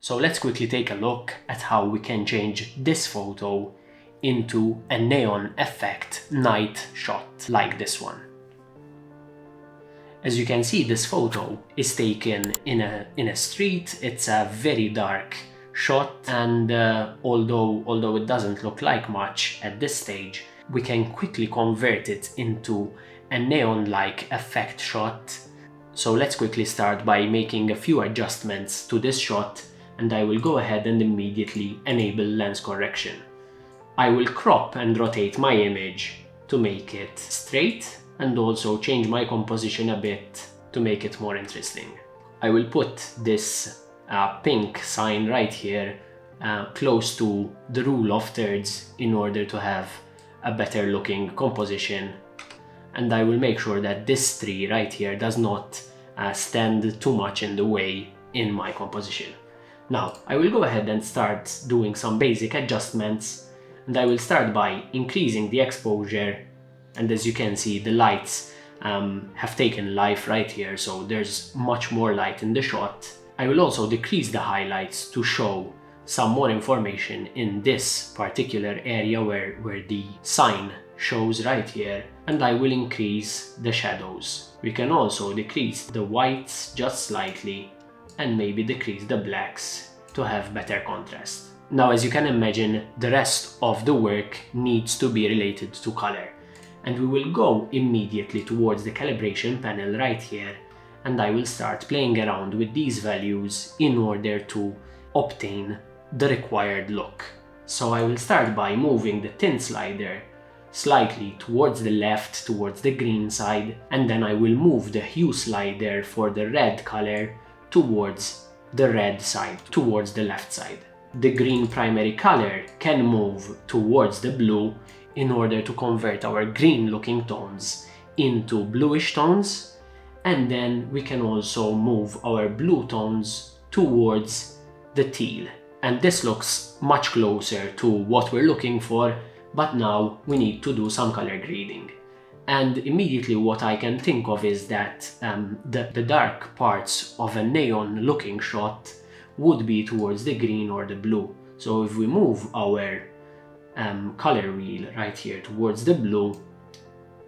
So let's quickly take a look at how we can change this photo into a neon effect night shot like this one. As you can see, this photo is taken in a street. It's a very dark shot, and although it doesn't look like much at this stage, we can quickly convert it into a neon-like effect shot. So let's quickly start by making a few adjustments to this shot, and I will go ahead and immediately enable lens correction. I will crop and rotate my image to make it straight, and also change my composition a bit to make it more interesting. I will put this pink sign right here close to the rule of thirds in order to have a better looking composition, and I will make sure that this tree right here does not stand too much in the way in my composition. Now I will go ahead and start doing some basic adjustments, and I will start by increasing the exposure, and as you can see, the lights have taken life right here, so there's much more light in the shot. I will also decrease the highlights to show some more information in this particular area where the sign shows right here, and I will increase the shadows. We can also decrease the whites just slightly and maybe decrease the blacks to have better contrast. Now, as you can imagine, the rest of the work needs to be related to color, and we will go immediately towards the calibration panel right here, and I will start playing around with these values in order to obtain the required look. So I will start by moving the tint slider slightly towards the left, towards the green side, and then I will move the hue slider for the red color towards the red side, towards the left side. The green primary color can move towards the blue in order to convert our green looking tones into bluish tones, and then we can also move our blue tones towards the teal. And this looks much closer to what we're looking for, but now we need to do some color grading. And immediately what I can think of is that the dark parts of a neon looking shot would be towards the green or the blue. So if we move our color wheel right here towards the blue,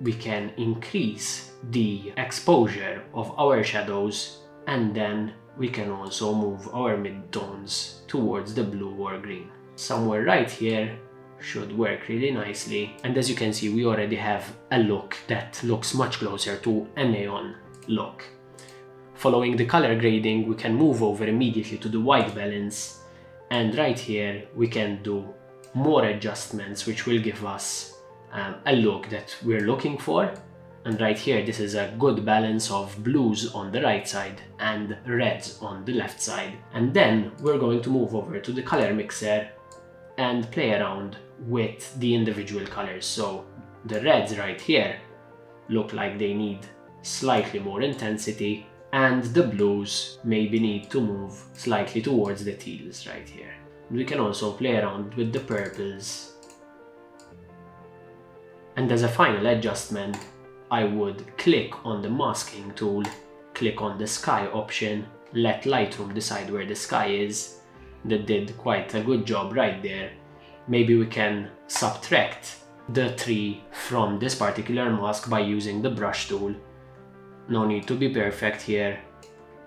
we can increase the exposure of our shadows, and then we can also move our mid-tones towards the blue or green. Somewhere right here should work really nicely, and as you can see, we already have a look that looks much closer to a neon look. Following the color grading, we can move over immediately to the white balance, and right here we can do more adjustments which will give us a look that we're looking for. And right here, this is a good balance of blues on the right side and reds on the left side. And then we're going to move over to the color mixer and play around with the individual colors. So the reds right here look like they need slightly more intensity, and the blues maybe need to move slightly towards the teals right here. We can also play around with the purples. And as a final adjustment, I would click on the masking tool, click on the sky option, let Lightroom decide where the sky is. That did quite a good job right there. Maybe we can subtract the tree from this particular mask by using the brush tool. No need to be perfect here,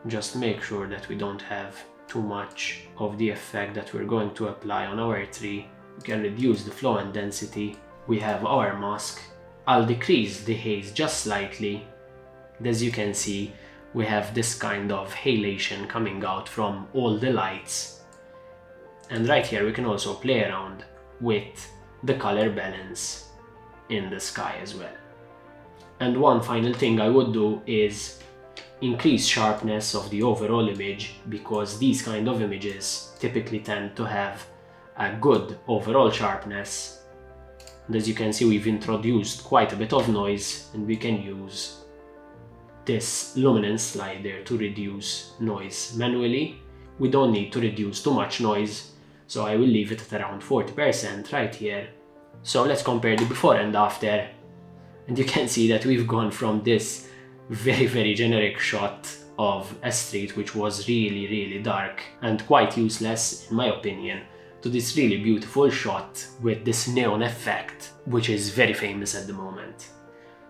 just make sure that we don't have too much of the effect that we're going to apply on our tree. We can reduce the flow and density. We have our mask. I'll decrease the haze just slightly. As you can see, we have this kind of halation coming out from all the lights. And right here we can also play around with the color balance in the sky as well. And one final thing I would do is increase sharpness of the overall image, because these kind of images typically tend to have a good overall sharpness. And as you can see, we've introduced quite a bit of noise, and we can use this luminance slider to reduce noise manually. We don't need to reduce too much noise, so I will leave it at around 40% right here. So let's compare the before and after, and you can see that we've gone from this very generic shot of a street which was really dark and quite useless in my opinion, to this really beautiful shot with this neon effect, which is very famous at the moment.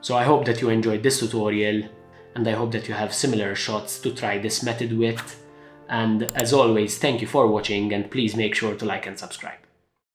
So I hope that you enjoyed this tutorial, and I hope that you have similar shots to try this method with. And as always, thank you for watching, and please make sure to like and subscribe.